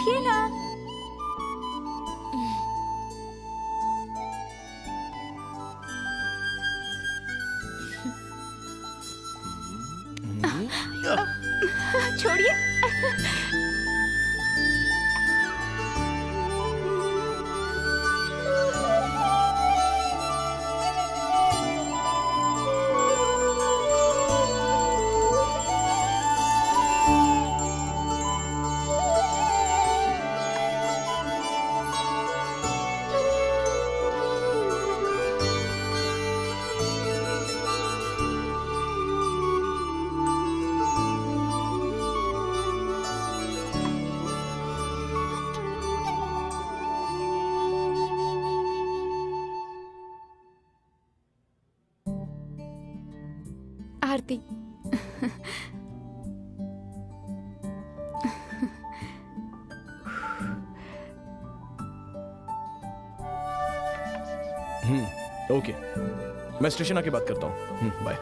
देखिए ना। छोड़िए। आरती, ओके, मैं स्टेशन आके बात करता हूँ। बाय।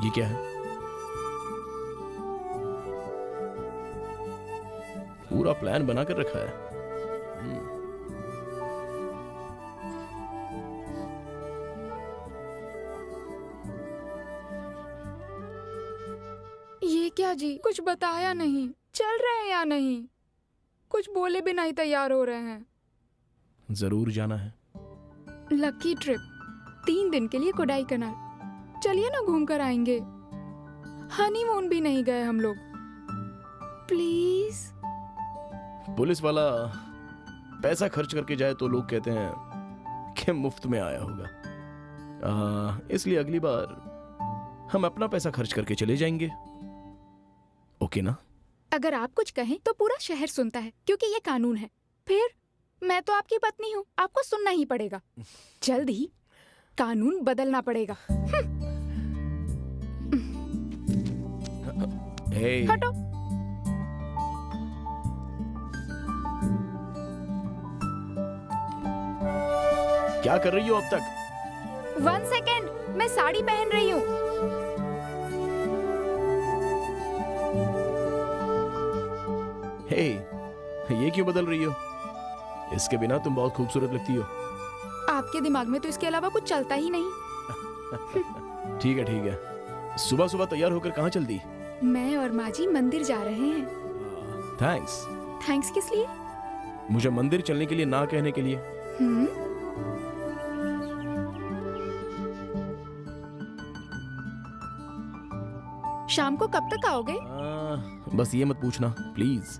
ये क्या है? पूरा प्लान बना कर रखा है। ये क्या जी, कुछ बताया नहीं। चल रहे हैं या नहीं? कुछ बोले बिना ही तैयार हो रहे हैं। जरूर जाना है। लकी ट्रिप 3 दिन के लिए कोडाई कनाल। चलिए ना, घूम कर आएंगे। हनीमून भी नहीं गए हम लोग। प्लीज। पुलिस वाला पैसा खर्च करके जाए तो लोग कहते हैं कि मुफ्त में आया होगा। इसलिए अगली बार हम अपना पैसा खर्च करके चले जाएंगे। ओके ना? अगर आप कुछ कहें तो पूरा शहर सुनता है, क्योंकि ये कानून है। फिर मैं तो आपकी पत्नी हूँ, आपको सुनना ही पड़ेगा। जल्द ही कानून बदलना पड़ेगा। हे। हटो। क्या कर रही हो अब तक? 1 सेकेंड, मैं साड़ी पहन रही हूँ। हे, ये क्यों बदल रही हो? इसके बिना तुम बहुत खूबसूरत लगती हो। आपके दिमाग में तो इसके अलावा कुछ चलता ही नहीं। ठीक है, ठीक है। सुबह सुबह तैयार होकर कहाँ चल दी? मैं और माँ जी मंदिर जा रहे हैं। थैंक्स। थैंक्स किस लिए? मुझे मंदिर चलने के लिए ना कहने के लिए। शाम को कब तक आओगे? बस ये मत पूछना please.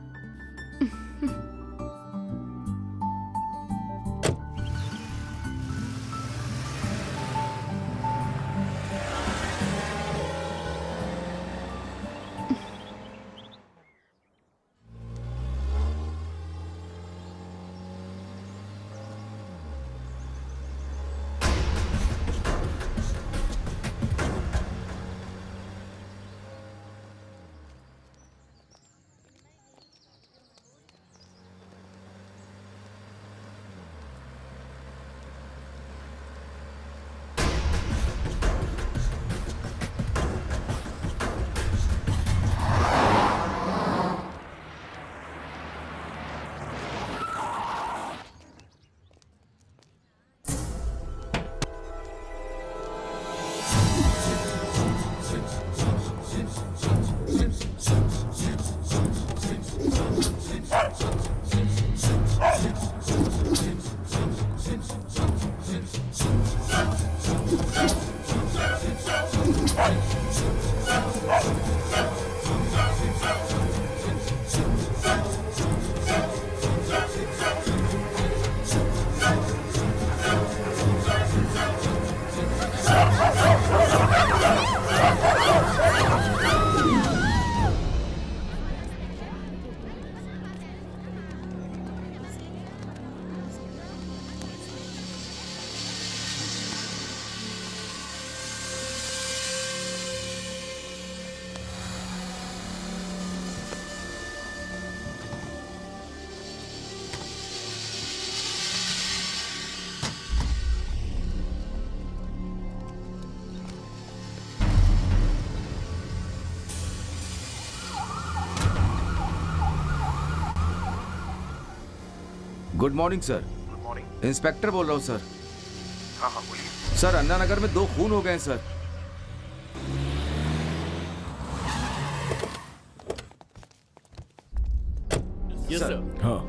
Good morning sir. Good morning. Inspector बोल रहा हूँ सर। हाँ हाँ बोलिए। सर अन्ना नगर में 2 खून हो गए हैं सर। Yes sir. हाँ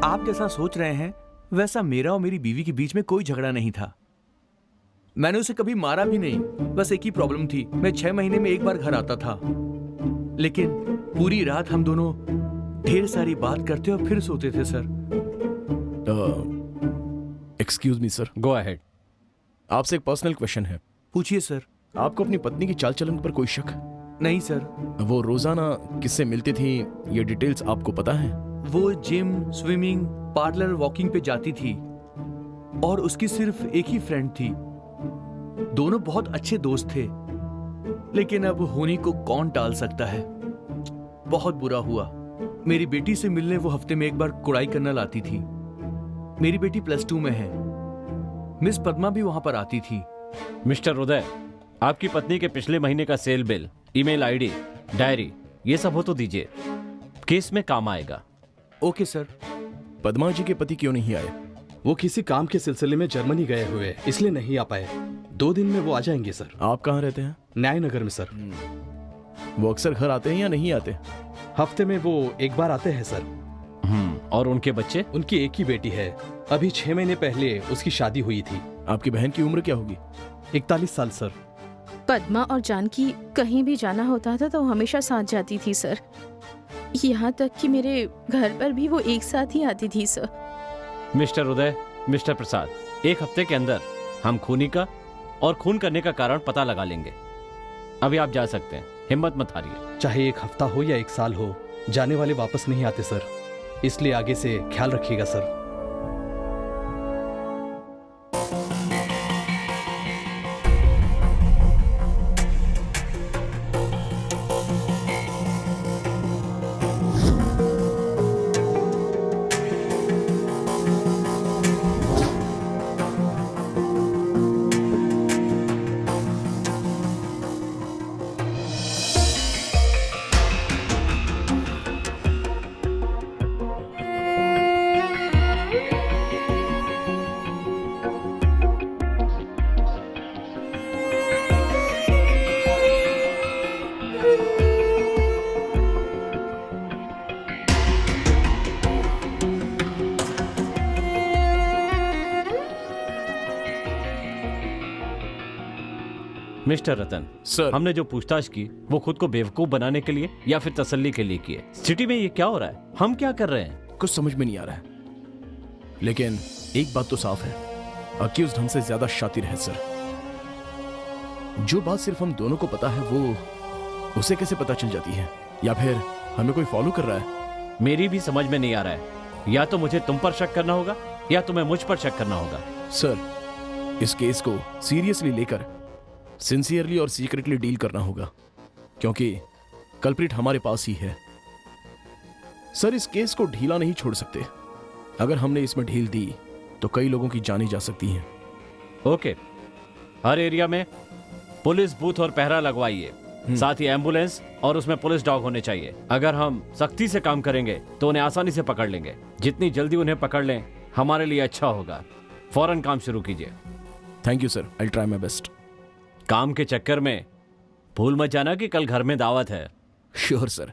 आप जैसा सोच रहे हैं वैसा मेरा और मेरी बीवी के बीच में कोई झगड़ा नहीं था। मैंने उसे कभी मारा भी नहीं, बस एक ही प्रॉब्लम थी, मैं 6 महीने में एक बार घर आता था। लेकिन पूरी रात हम दोनों ढेर सारी बात करते और फिर सोते थे sir. Excuse me sir, go ahead. आपसे एक पर्सनल क्वेश्चन है। पूछिए सर। आपको अपनी पत्नी की चाल चलन पर कोई शक? नहीं सर। वो रोजाना किससे मिलती थी, ये डिटेल्स आपको पता है? वो जिम, स्विमिंग, पार्लर, वॉकिंग पे जाती थी और उसकी सिर्फ एक ही फ्रेंड थी। दोनों बहुत अच्छे दोस्त थे, लेकिन अब होनी को कौन टाल सकता है। बहुत बुरा हुआ। मेरी बेटी से मिलने वो हफ्ते में एक बार कुड़ाई करना लाती थी। मेरी बेटी +2 में है। मिस पद्मा भी वहां पर आती थी। मिस्टर उदय, आपकी पत्नी के पिछले महीने का sale bill, email ID, diary, ये सब हो तो दीजिए, केस में काम आएगा। Okay sir. पद्मा जी के पति क्यों नहीं आए? वो किसी काम के सिलसिले में जर्मनी गए हुए हैं, इसलिए नहीं आ पाए। 2 दिन में वो आ जाएंगे सर। आप कहाँ रहते हैं? न्याय नगर में सर। वो अक्सर घर आते हैं या नहीं आते? हफ्ते में वो एक बार आते हैं सर। और उनके बच्चे? उनकी एक ही बेटी है। अभी 6 महीने पहले उसकी शादी हुई थी। आपकी बहन की उम्र क्या होगी? 41 साल सर। पद्मा और जानकी कहीं भी जाना होता था तो हमेशा साथ जाती थी सर। यहाँ तक कि मेरे घर पर भी वो एक साथ ही आती थी सर। मिस्टर उदय, मिस्टर प्रसाद, 1 हफ्ते के अंदर हम खूनी का और खून करने का कारण पता लगा लेंगे। अभी आप जा सकते हैं, हिम्मत मत हारिए। चाहे 1 हफ्ता हो या 1 साल हो, जाने वाले वापस नहीं आते सर, इसलिए आगे से ख्याल रखिएगा सर। मिस्टर रतन सर। हमने जो पूछताछ की वो खुद को बेवकूफ बनाने के लिए या फिर तसल्ली के लिए की है? सिटी में ये क्या हो रहा है? हम क्या कर रहे हैं? कुछ समझ में नहीं आ रहा है, लेकिन एक बात तो साफ है, अक्यूज्ड हमसे ज्यादा शातिर है सर। जो बात सिर्फ हम दोनों को पता है वो उसे कैसे पता चल जाती है? या फिर हमें कोई फॉलो कर रहा है? मेरी भी समझ में नहीं आ रहा है। या तो मुझे तुम पर शक करना होगा या तुम्हें मुझ पर शक करना होगा। सर, इस केस को सीरियसली लेकर सिंसियरली और सीक्रेटली डील करना होगा, क्योंकि कल्प्रिट हमारे पास ही है। सर, इस केस को ढीला नहीं छोड़ सकते। अगर हमने इसमें ढील दी तो कई लोगों की जानें जा सकती हैं। ओके, हर एरिया में पुलिस बूथ और पहरा लगवाइए, साथ ही एम्बुलेंस और उसमें पुलिस डॉग होने चाहिए। अगर हम सख्ती से काम करेंगे तो उन्हें आसानी से पकड़ लेंगे। जितनी जल्दी उन्हें पकड़ लें हमारे लिए अच्छा होगा। फौरन काम शुरू कीजिए। Thank you sir, I try my best. काम के चक्कर में भूल मत जाना कि कल घर में दावत है। Sure sir.